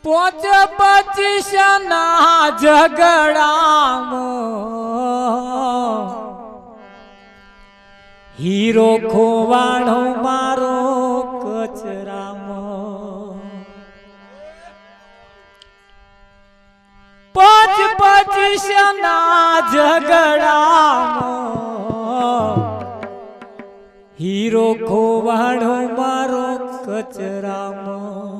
પોચ પચીસના ઝઘડામાં હીરો ખોવાણો મારો કચરામાં પોચ પચીસના ઝઘડામાં હીરો ખોવાણો મારો કચરામાં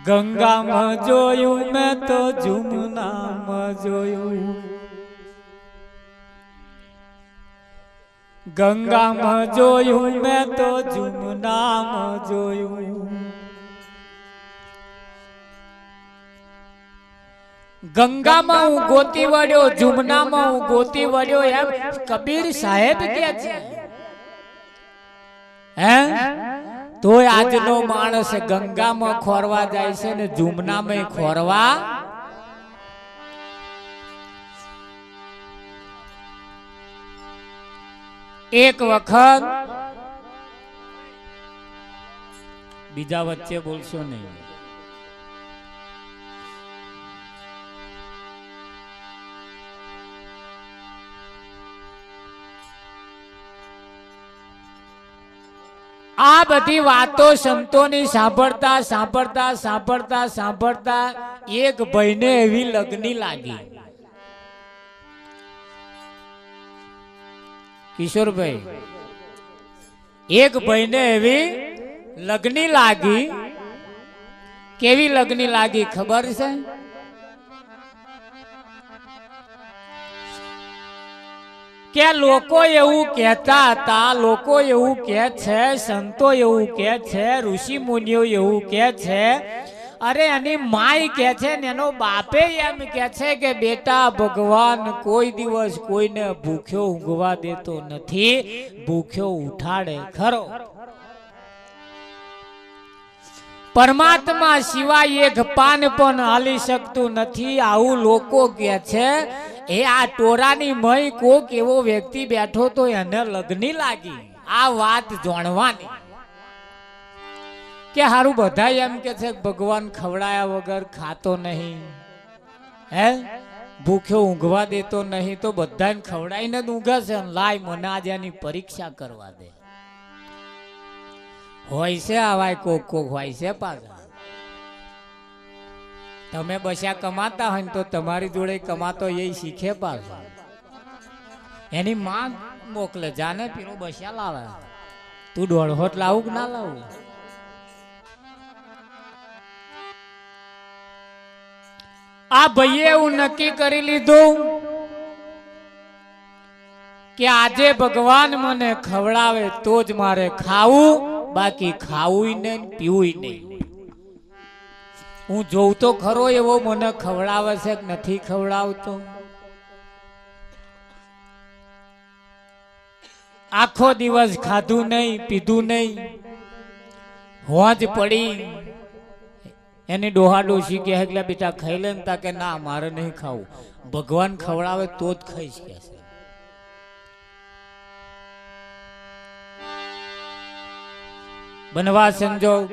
ગંગામાં જોયું મેં તો જુમનામાં જોયું ગંગામાં જોયું મેં તો જુમનામાં જોયું ગંગામાં હું ગોતી વળ્યો જુમનામાં હું ગોતી વળ્યો એમ કબીર સાહેબ કે છે હે તોય આજનો માણસ ગંગામાં ખોરવા જાય છે ને જુમનામાં ખોરવા એક વખત બીજા વચ્ચે બોલશો નહીં આ બધી વાતો સંતોની સાંભળતા સાંભળતા સાંભળતા સાંભળતા એક ભાઈને એવી લગની લાગી કિશોરભાઈ એક ભાઈને એવી લગની લાગી કેવી લગની લાગી ખબર છે કે લોકો એવું કહેતા હતા લોકો એવું કહે છે સંતો એવું કહે છે ઋષિ મુનિઓ એવું કહે છે અરે એની માય કહે છે ને એનો બાપે એમ કહે છે કે બેટા ભગવાન કોઈ દિવસ કોઈને ભૂખ્યો ઊંઘવા દેતો નથી ભૂખ્યો ઉઠાડે ખરો પરમાત્મા સિવાય એક પાન પણ હાલી શકતું નથી આવું લોકો કહે છે એ આ ટોરાની મય કોક એવો વ્યક્તિ બેઠો તો એને લગની લાગી આ વાત જાણવાની કે હારું બધા એમ કે છે ભગવાન ખવડાયા વગર ખાતો નહીં હે ભૂખ્યો ઊંઘવા દેતો નહીં તો બધાને ખવડાવીને જ ઊંઘે છે લાય મને આજે એની પરીક્ષા કરવા દે હોય છે આવાય કોક કોક હોય છે પાછા તમે બસ્યા કમાતા હોય ને તો તમારી જોડે કમાતો એ શીખે પાછો એની માં મોકલે જાને પીરો બસ્યા લાવે તું દોઢહોટ લાવું કે ના લાવું આ ભાઈએ એવું નક્કી કરી લીધું કે આજે ભગવાન મને ખવડાવે તો જ મારે ખાવું બાકી ખાવું નહીં પીવું નહીં હું જોઉં તો ખરો એવો મને ખવડાવે છે કે નથી ખવડાવતો આખો દિવસ ખાધું નહીં પીધું નહીં હોજ પડી એની ડોહા ડોશી કે એટલે બેટા ખાઈ લે ને તા કે ના મારે નહીં ખાવું ભગવાન ખવડાવે તો જ ખાઈશ કે છે બનવા સંજોગ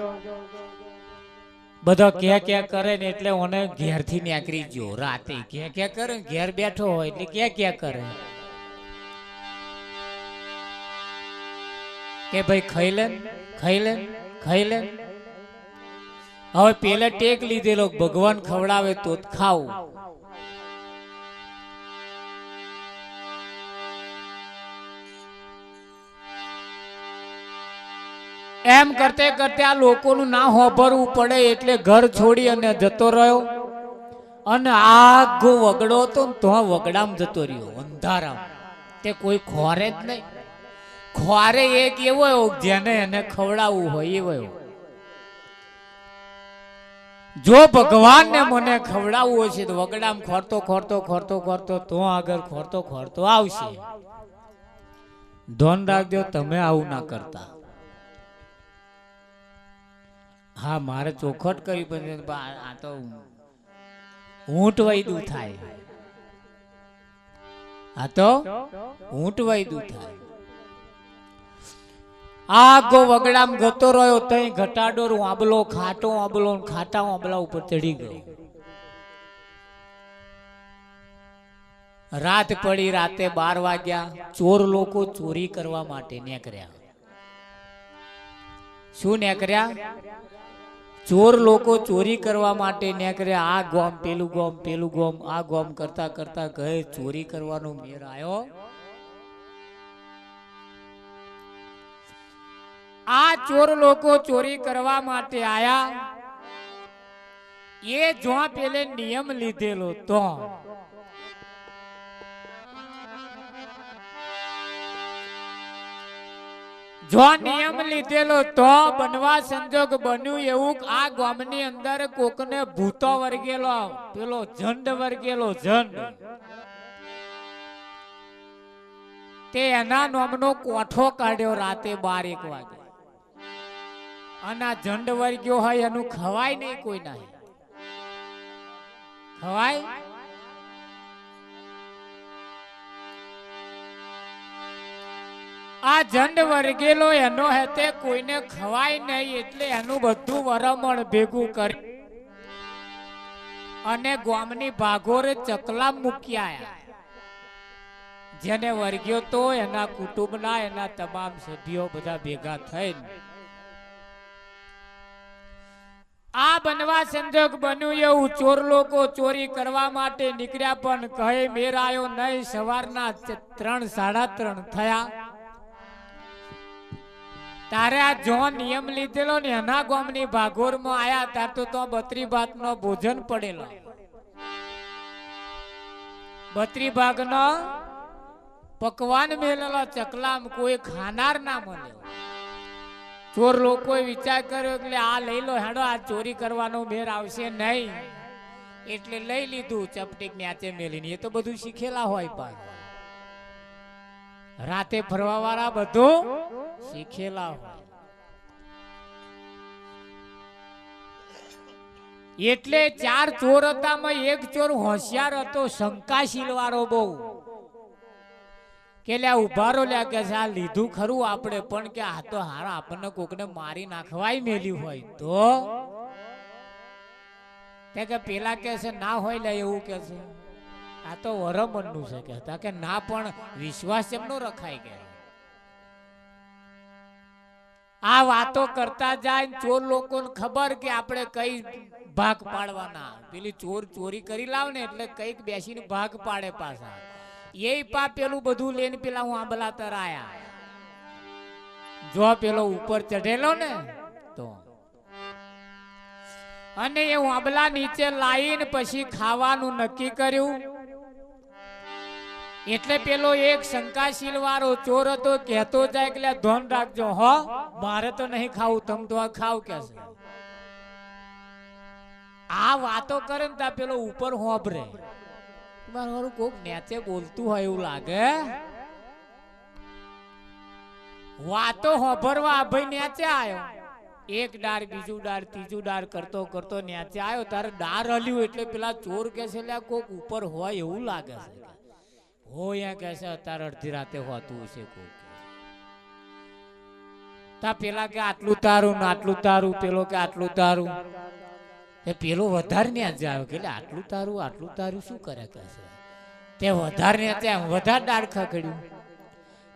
બધા ક્યાં કરે ને એટલે ઓને ઘેર થી નીકળી ગયો રાતે ક્યાં કરે ઘેર બેઠો હોય એટલે ક્યાં કરે કે ભાઈ ખાઈ લે હવે પેલા ટેક લીધેલો ભગવાન ખવડાવે તો જ ખાવું એમ કરતે કરતે આ લોકોનું ના હોભરવું પડે એટલે ઘર છોડી અને જતો રહ્યો અને આગો વગડો હતો ને તો વગડામાં જતો રહ્યો અંધારામ તે કોઈ ખોરે જ નહીં ખોરે એક એવો જેને એને ખવડાવવું હોય એવો જો ભગવાનને મને ખવડાવવું હશે તો વગડામાં ખોરતો ખોરતો ખોરતો ખોરતો તો આગળ ખોરતો ખોરતો આવશે ધ્યાન રાખજો તમે આવું ના કરતા હા મારે ચોખટ કરી પણ આ તો ઊંટ વૈદું થાય. આ તો ઊંટ વૈદું થાય. આગો વગડામ ગતો રહ્યો તઈ ઘટાડો આંબલો ખાટો આંબલો ખાટા આંબલા ઉપર ચડી ગયો. રાત પડી. રાતે 12 વાગ્યા. ચોર લોકો ચોરી કરવા માટે નીકળ્યા. શું નીકળ્યા? ચોર લોકો ચોરી કરવા માટે નીકળ્યા. આ ગોમ પેલું ગોમ પેલું ગોમ આ ગોમ કરતા કરતા કહે ચોરી કરવાનો મેર આવ્યો. આ ચોર લોકો ચોરી કરવા માટે આયા. એ જો પેલે નિયમ લીધેલો તો જો નિયમ લીધેલો તો બનવા સંજોગ બન્યું એવું આ ગામની અંદર કોકને ભૂતો વર્ગેલો પેલો ઝંડ વર્ગેલો ઝંડ તે એના નામનો કોઠો કાઢ્યો રાતે 12-1 વાગે. અને આ ઝંડ વર્ગ્યો હોય એનું ખવાય નહીં કોઈ નહીં. ખવાય? આ ઝંડ વર્ગેલો એનો હેતે કોઈને ખવાય નહીં એટલે એનું બધું વરમણ ભેગું કરી અને ગામની ભાગોરે ચકલા મૂકી આયા. જેને વર્ગ્યો તો એના કુટુંબના એના તમામ સભ્યો બધા ભેગા થઈને આ બનવા સંજોગ બન્યું એવું ચોર લોકો ચોરી કરવા માટે નીકળ્યા પણ કહે મેર આવ્યો નહીં. સવારના 3-3:30 થયા. તારે આ જો નિયમ લીધેલો ને એના ગામની ભાગોરમાં આયા તાર તો 32 ભાગનો ભોજન પડેલો. 32 ભાગનો પકવાન મેલેલો ચકલામ કોઈ ખાનાર ના મળે. ચોર લોકોએ વિચાર કર્યો એટલે આ લઈ લો હેડો આ ચોરી કરવાનો મેર આવશે નહીં એટલે લઈ લીધું ચપટીક ન્યાચે મેલીને. એ તો બધું શીખેલા હોય પણ રાતે ફરવા વાળા બધું શીખેલા હોય. એટલે 4 ચોર હતામાં એક ચોર હોશિયાર હતો શંકાશીલ વાળો બહુ કે લ્યા ઉભારો લ્યા કે આ લીધું ખરું આપણે પણ કે આ તો હારા આપણને કોકને મારી નાખવાય મેલ્યું હોય તો તે કે પેલા કે છે ના હોય લે એવું કે છે. આ તો વરમનનું છે કહેતા કે ના પણ વિશ્વાસ એમનો રખાઈ ગયો. આ વાતો કરતા જાય ચોર લોકોને ખબર કે આપણે કઈ ભાગ પાડવાના. પેલી ચોર ચોરી કરી લાવ ને એટલે કઈક બેસીને ભાગ પાડે પાછા. એ પા પેલું બધું લઈને પેલા હું આંબલા તરાયા. જો પેલો ઉપર ચઢેલો ને તો અને એ આંબલા નીચે લાવીને પછી ખાવાનું નક્કી કર્યું. એટલે પેલો એક શંકાશીલ વાળો ચોર હતો કહેતો જાય કે ધોન રાખજો હો મારે તો નહીં ખાવું તમ તો ખાવ કે છે. આ વાતો કરે ને તા પેલો ઉપર હોભરે મારું કોક નેચે બોલતું હોય એવું લાગે. વાતો હોભરવા ભાઈ નેચે આવ્યો. એક ડાર બીજું ડાર ત્રીજું ડાર કરતો કરતો નેચે આવ્યો. તારે ડાર હલ્યું એટલે પેલા ચોર કે છે કોક ઉપર હોય એવું લાગે છે. હોય કે છે અત્યારે અડધી રાતે હોતું છે કોક. તા પેલા કે આટલું તારું ને આટલું તારું. પેલો કે આટલું તારું. પેલો વધારે ને જ આવ્યો કે આટલું તારું શું કરે કે છે. તે વધારે ને ત્યાં વધારે દાળ ખકડ્યું.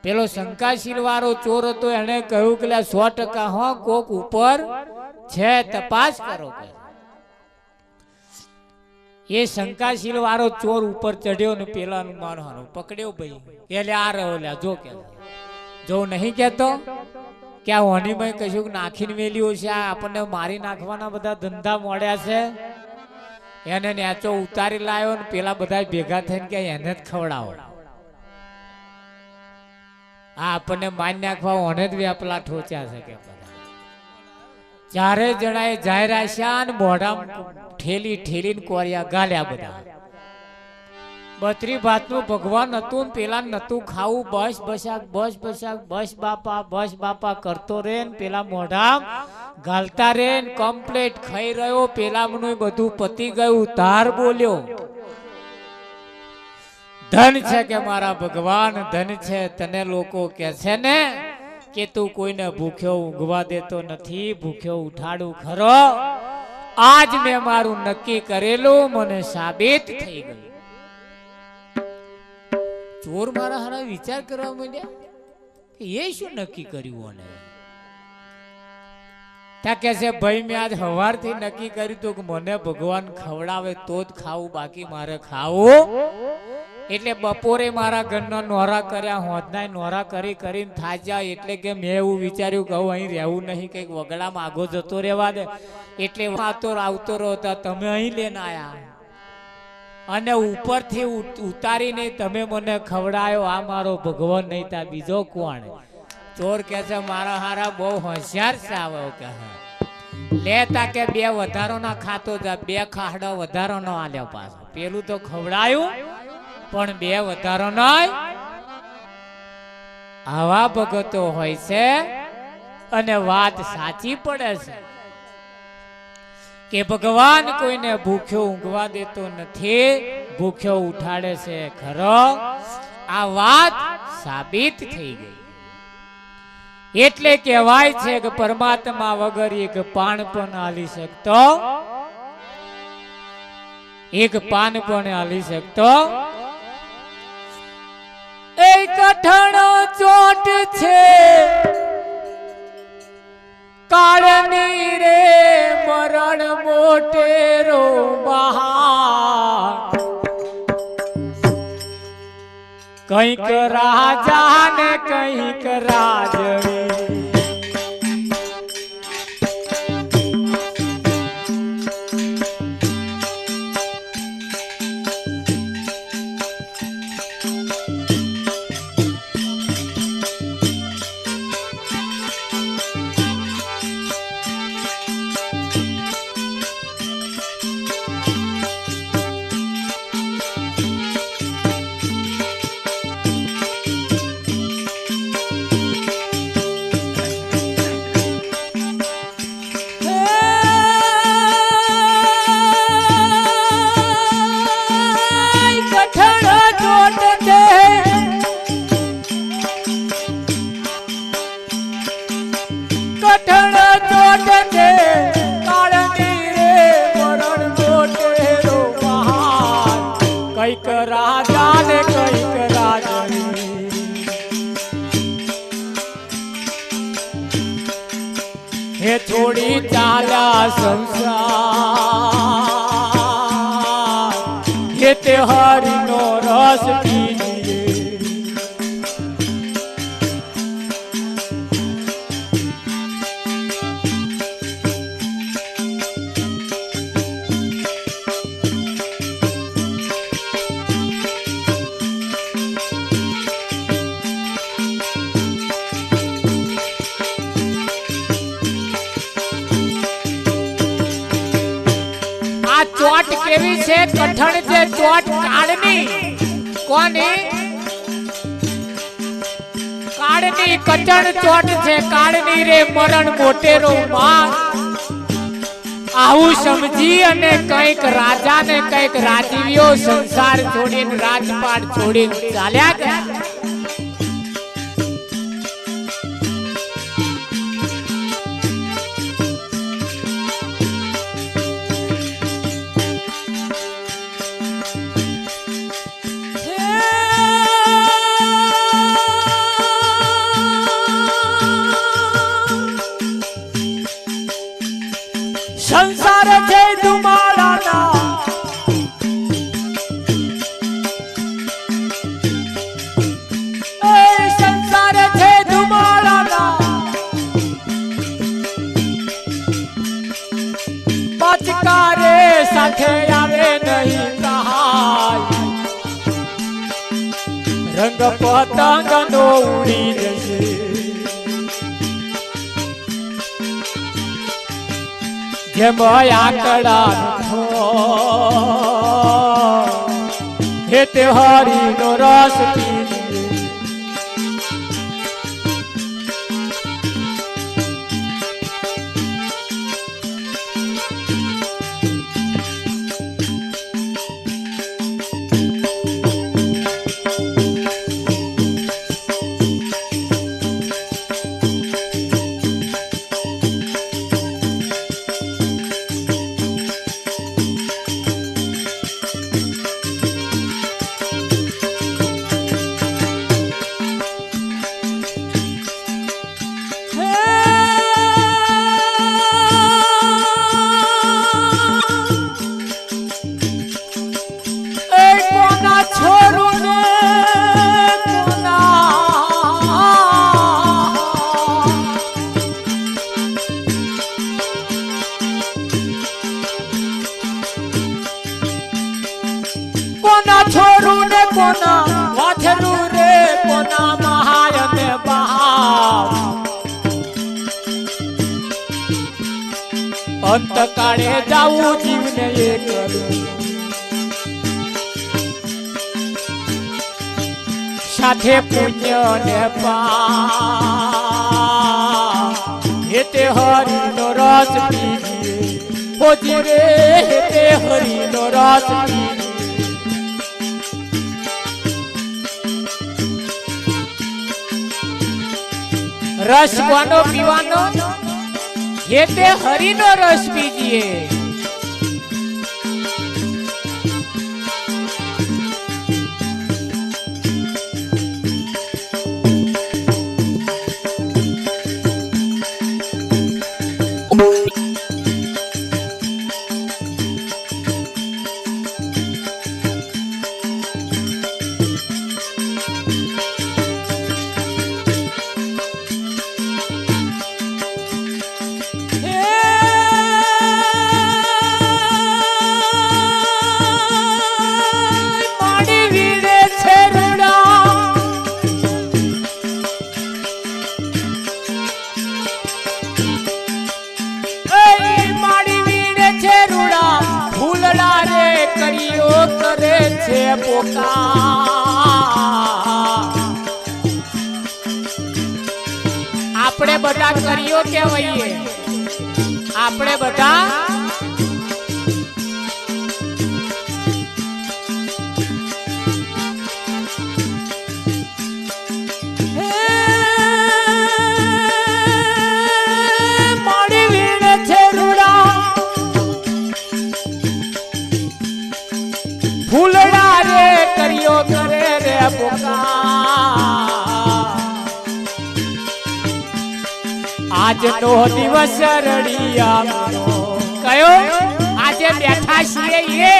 પેલો શંકાશીલ વાળો ચોર હતો એને કહ્યું કે 100% હો કોક ઉપર છે તપાસ કરો કે. એ શંકાશીલ વાળો ચોર ઉપર ચડ્યો ને પેલાનું મારવાનો પકડ્યો ભાઈ એટલે આ રહ્યો લ્યા જો કે જો નહીં કેતો કે આ હોનીમાં કશું નાખીને મેલ્યું છે. આ આપણને મારી નાખવાના બધા ધંધા મળ્યા છે. એને નેચો ઉતારી લાવ્યો ને પેલા બધા ભેગા થઈને કે એને જ ખવડાવો. આ આપણને મારી નાખવા ઓને જ વ્યાપલા ઠોચ્યા છે કે બધા. 4 જણાએ જાહેરાશ્યા ને મોઢામાં ઠેલી ઠેલીને કોરિયા ગાલ્યા બધા. બત્રી ભાતનું ભગવાન હતું ને પેલા નતું ખાવું બસ બસાક બસ બસાક બસ બાપા કરતો રે ને પેલા મોઢા ગાલતા રે ને કમ્પ્લેટ ખાઈ રહ્યો પેલા મનું બધું પતી ગયું તાર બોલ્યો ધન છે કે મારા ભગવાન ધન છે તને લોકો કે છે ને કે તું કોઈને ભૂખ્યો ઊંઘવા દેતો નથી ભૂખ્યો ઉઠાડું ખરો આજ મેં મારું નક્કી કરેલું મને સાબિત થઈ ગયું ચોર મારા હારા વિચાર કરવા માંડ્યા કે એ શું નક્કી કર્યું અને ત્યાં કે છે ભાઈ મેં આજ સવારથી નક્કી કર્યું હતું કે મને ભગવાન ખવડાવે તો જ ખાવું બાકી મારે ખાવું એટલે બપોરે મારા ઘરના નોરા કર્યા હોદના નોરા કરીને થાજ્યા એટલે કે મેં એવું વિચાર્યું કે અહીં રહેવું નહીં કંઈક વગડામાં આગો જતો રહેવા દે એટલે આવતો રહો તમે અહીં લઈને આયા અને ઉપરથી ઉતારીને તમે મને ખવડાયો આ મારો ભગવાન નહીં તા બીજો કોણ ચોર કે છે મારા હારા બહુ હોશિયાર છે આવો કે લેતા કે બે વધારો ના ખાતો જા બે ખાડા વધારો ન આલ્યા પાછો પેલું તો ખવડાયું પણ બે વધારો નહીં આવા ભગતો હોય છે અને વાત સાચી પડે છે કે ભગવાન કોઈને ભૂખ્યો ઊંઘવા દેતો નથી ભૂખ્યો ઉઠાડે છે ખરો આ વાત સાબિત થઈ ગઈ એટલે કહેવાય છે કે પરમાત્મા વગર એક પાન પણ હાલી શકતો એક પાન પણ હાલી શકતો એક કઠણો ચોટ છે કાળની રે મરણ મોટેરો બહાર કંઈક રાજા ને કંઈક રાજવી કંઈક રાજા ને કંઈક રાજની હે થોડી ચાલ્યા સંસાર હે તે હરિનો રસ પીને ચોટ કેવી છે કઠણ છે ચોટ કાળની કોની કાળની કઠણ ચોટ છે કાળની રે મરણ મોટેરો માં આવું સમજી અને કંઈક રાજા ને કંઈક રાજવીઓ સંસાર છોડીને રાજપાટ છોડીને ચાલ્યા ગયા સંસાર છે ધુમાડાના એ સંસાર છે ધુમાડાના પચકારે સાથે આવે નહીં સહાય રંગ પતંગ નો ઉડી જશે જેમ આકડા હે તે હરિનો રસ પીજીએ છોરું ને કોના વાથરું રે કોના મહાય ને બહાવ અંતકાળે જાવું જીવને એ કરું સાથે પુણ્ય ને પાપ હે તે હરિનો રસ પીજીએ હોજી રે હે તે હરિનો રસ પીજીએ रस कोनो पीवानो ये ते हरिनो रस पीजिए આપણે બધા કરીઓ કહેવાઈએ આપણે બધા મારી વીણે છે રૂડા ફૂલડા રે કરીઓ કરે રે आज नो दिवस रड़िया कयो आज बैठा छे ये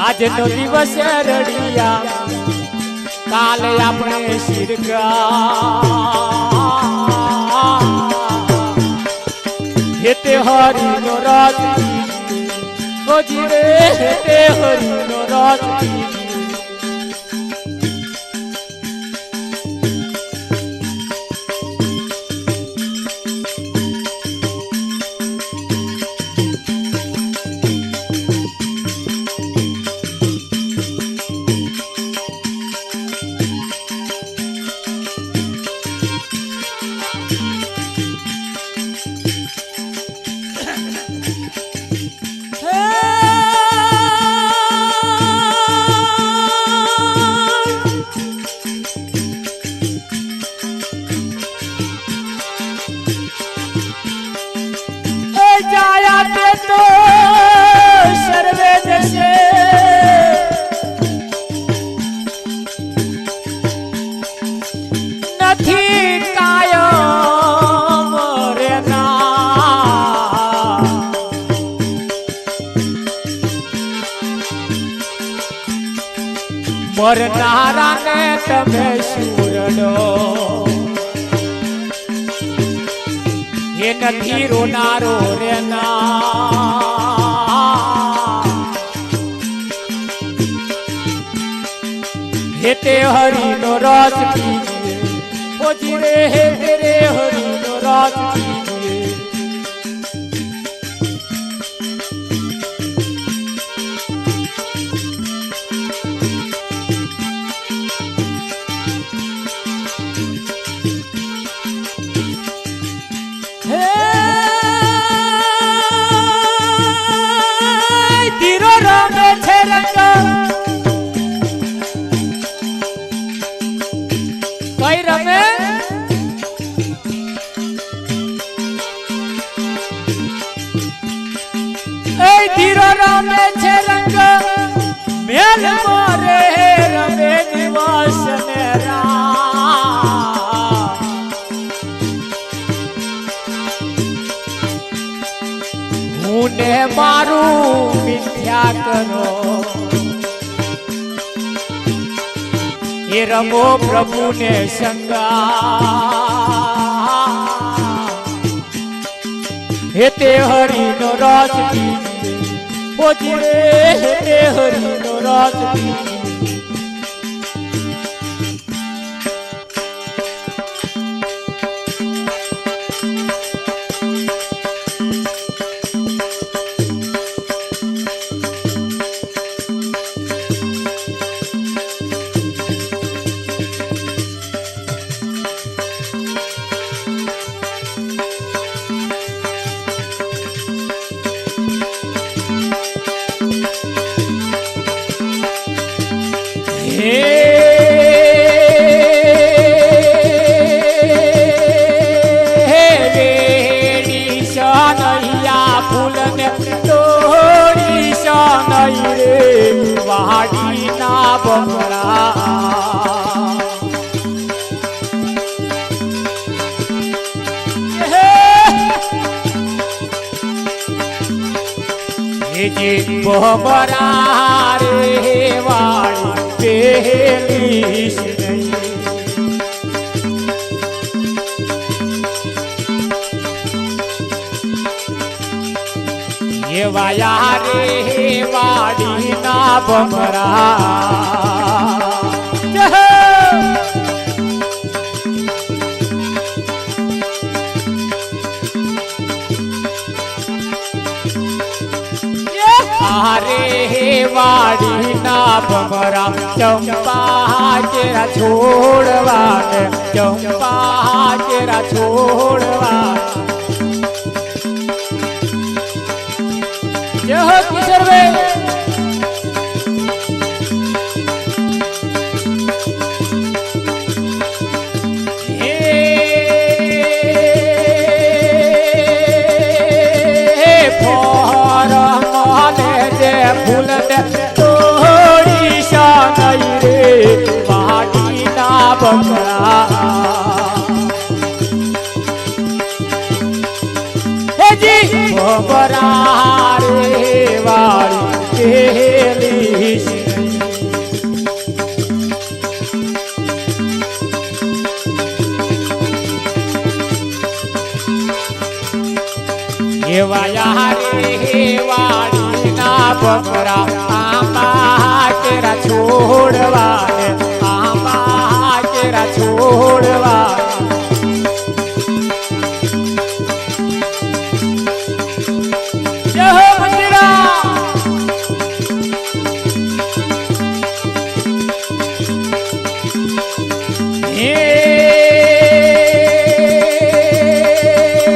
आज नो दिवस रड़िया काल अपने शिरगा हेते हरिनो रस ओ जीवे हेते हरिनो रस तो सर्वे जैसे નથી કાયમ રેના મરનારા ને તમે સુરડો એ નથી રોનારો રેના हेते हरिनो रस पीजिए ओ जीवे हे तेरे हरिनो रस पीजिए ધીરો રમે છે રંગ મેલ મોરે રમે દિવસ ને રાત હું ને મારું મિથ્યા કરો એ રમો પ્રભુ ને સંગા હે તે હરી નો રસ પીજે બોજે હે તે હરી નો રસ પીજે બમરા રે વાળી પહેલીશ નહીં એવાયા રે વાડી ના બમરા रे वाड़ी ना बमरा चंपा तेरा छोड़वा चंपा तेरा छोड़वा जय हो किशोर भाई फूल तोड़ी शानई रे वाड़ी ना बमरा हे जी बमरा रे वाड़ी केलीश एवाया रे वाड़ी बमरा आमा तेरा छोड़वा आमा तेरा छोड़वा जय हो मंदिरा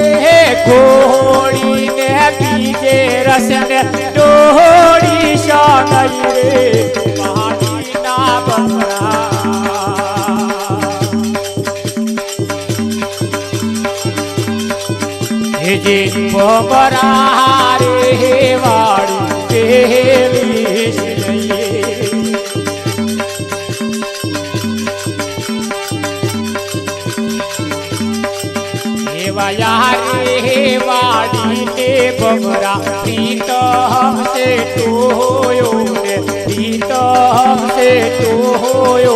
हे घोड़ी ने पीजे रसन डोड़ी शानई रे वाड़ी ना बमरा हे जी बमरा रे वाड़ी केलीश नहीं एवाया रे वाड़ी ने बमरा प्रीत हमसे तो होयो प्रीत हमसे तो होयो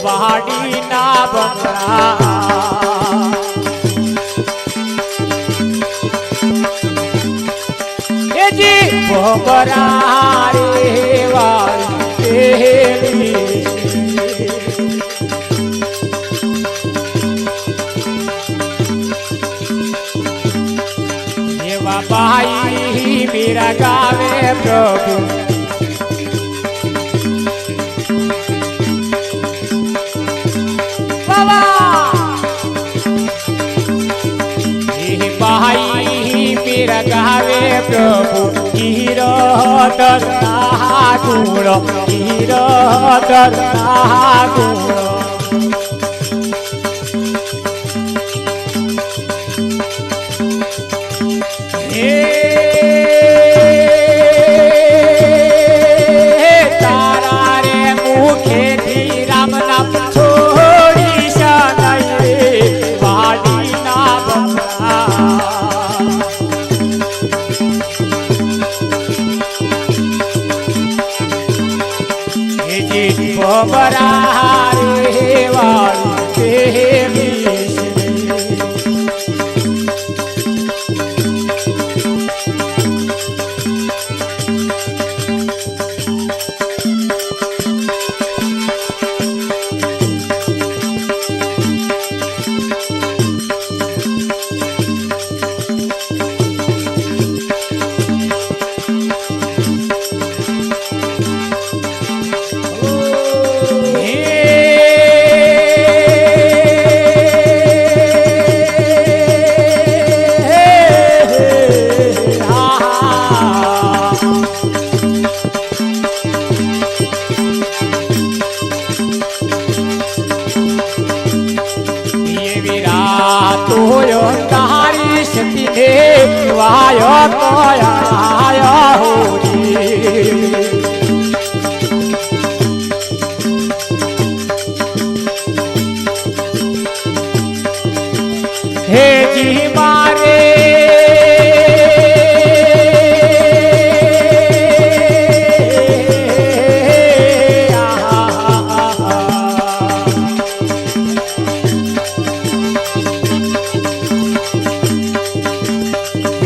वाड़ी ना बमरा ए जी बमरा रे वाड़ी ये बाबाई मेरा गावे प्रभु भाई मेरा गावे प्रभु गिरधर गुण गिरधर गुण तारा रे मुखे थी राम नाम छोड़ी सनई वाड़ी ना बंगा बबरा रे वाली देवी वायो कोया होरी हे जी मारे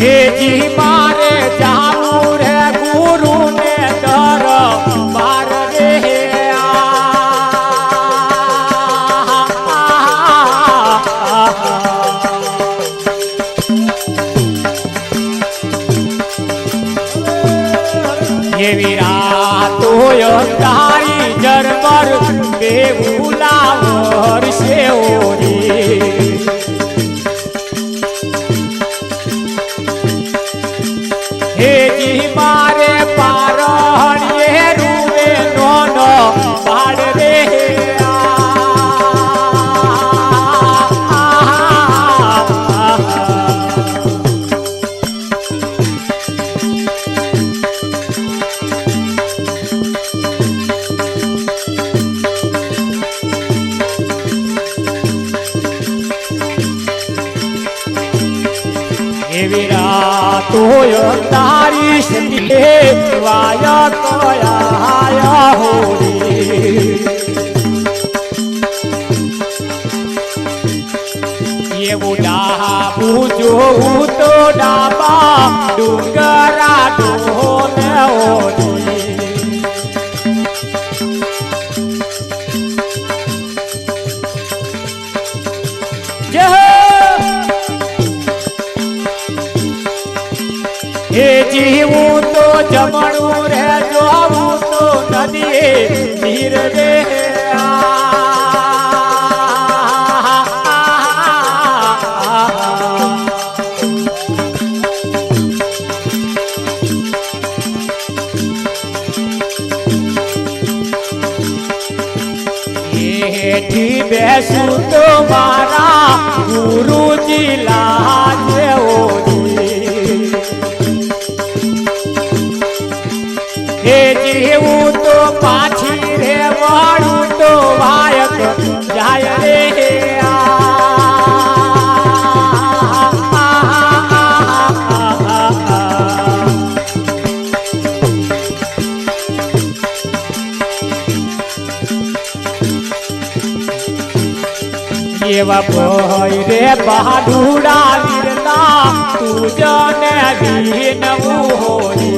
हे जी मारे जाऊ रे गुरु ने डर बार रे ये वीरा तो तारी जरबर बेहुलावर से ओरी हे जी मारे पारणिये रूवे नोनो पाड़ रे वीरा तो तारी से वाया कोया होरी ये बुढ़ा पूजो तो डाबा डूंगरा डोल होरी हे जीवू तो जमणू रे जोवू तो नदी धीर रे हेठी बेसू तो मारा गुरु जी लाज ओरी हे जीवू तो पाछी रे वाड़ू तो वायक जाय रे ये भय रे बहादुरा वीरता तू जाने दीन होरी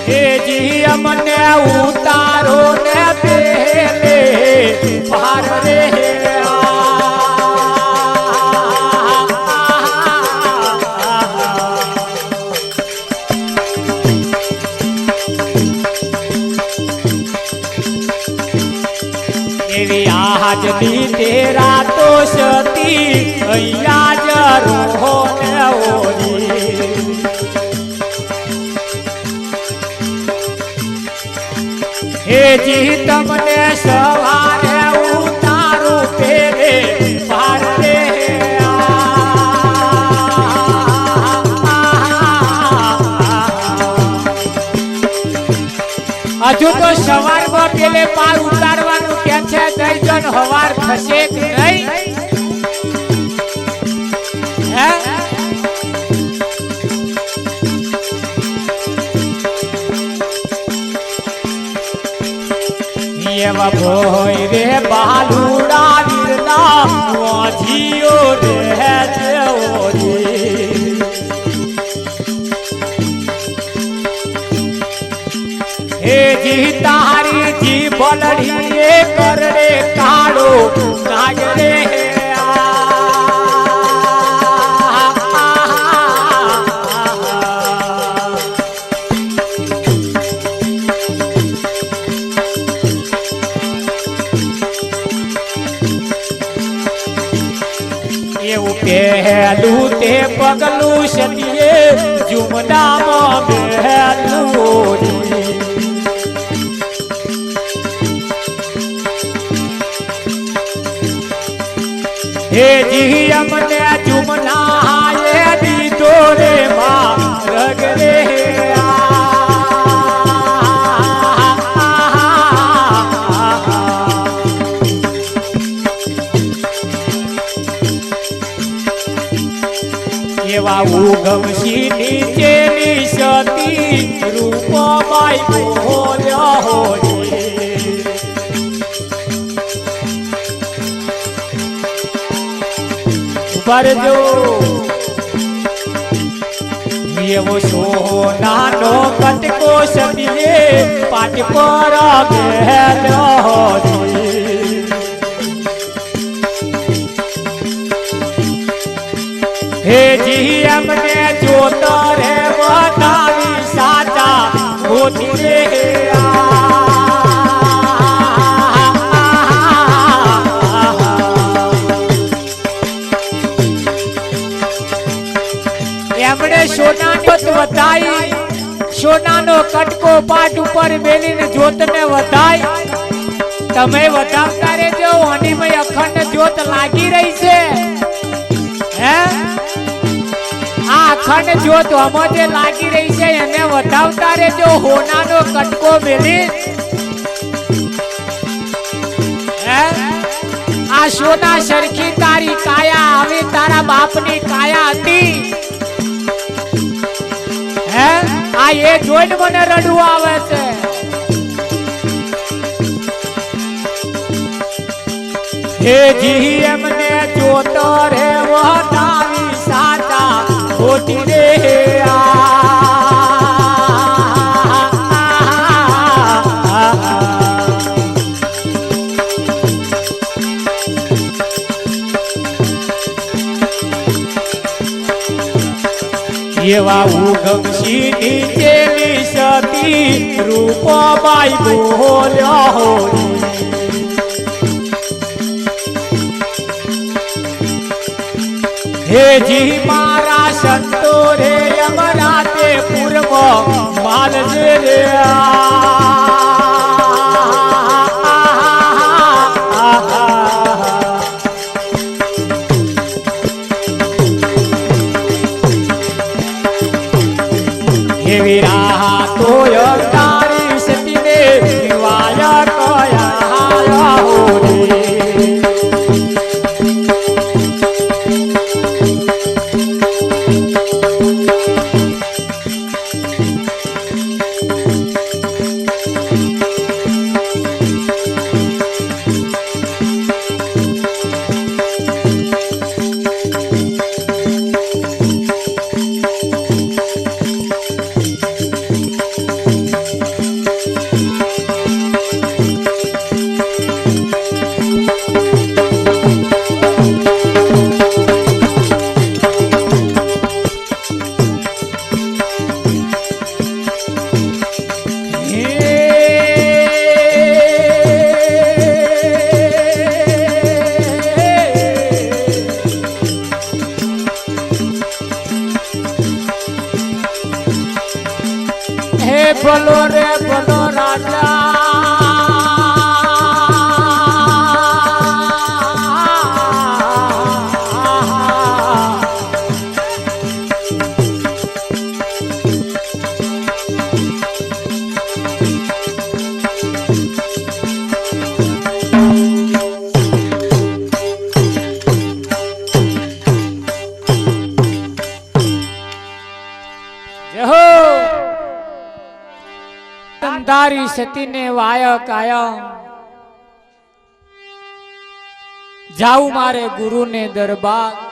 हे जी हमने उतारो ने पहले पार रे આજની તેરા તો સતી અહીંયા જ રહો ને ઓરી હેજી તમને સવારે ઉતારું પેરે પાર રે હજુ તો સવારમાં પેલે પાર ઉતારવાનું કે છે દઈજન હવાર થશે કે નહીં હે એવા ભોય રે બાલુડા વીરના વાજીઓ રે ઓરી हे जी तारी जी बलड़ी करड़े काड़ो नागरे पहलू ते पगलू सतिये जुमना बेलू हे जी अमने जुमना ये दी तोरे मारग रे एवा उगमशी नीचेनी सती रूप माई बोल्या होली परजो एवो सोनानो कटको सतिये पाट पर गेलो होली हे जी हमने जोता रे बतावी साचा होती रे एमणे सोना जोत वधाई सोनानो कटको पाट ऊपर मेलीने जोतने वधाई तमे वधावता रेजो आनी में अखंड जोत लागी रही छे हैं आ अखंड जोत अमोजे लागी रही छे एने वधावता रेजो होनानो कटको मेली हैं आ सोना सरखी तारी काया हवे तारा बापनी काया हती हैं आ ये जोइन मने रडू आवे छे हे जी एमने जोतो रे वधावी साचा होती रे एवा उगमशी नीचेनी सती रूप माई बोल्या होली हे जी मारा संतो रे यमराते पूर्व माल रे हे वीरा तो तारी सती ने वाया कया होली ભલો રે ભલો રાજા અંધારી સતીને વાયક આયા જાઉં મારે ગુરુને દરબાર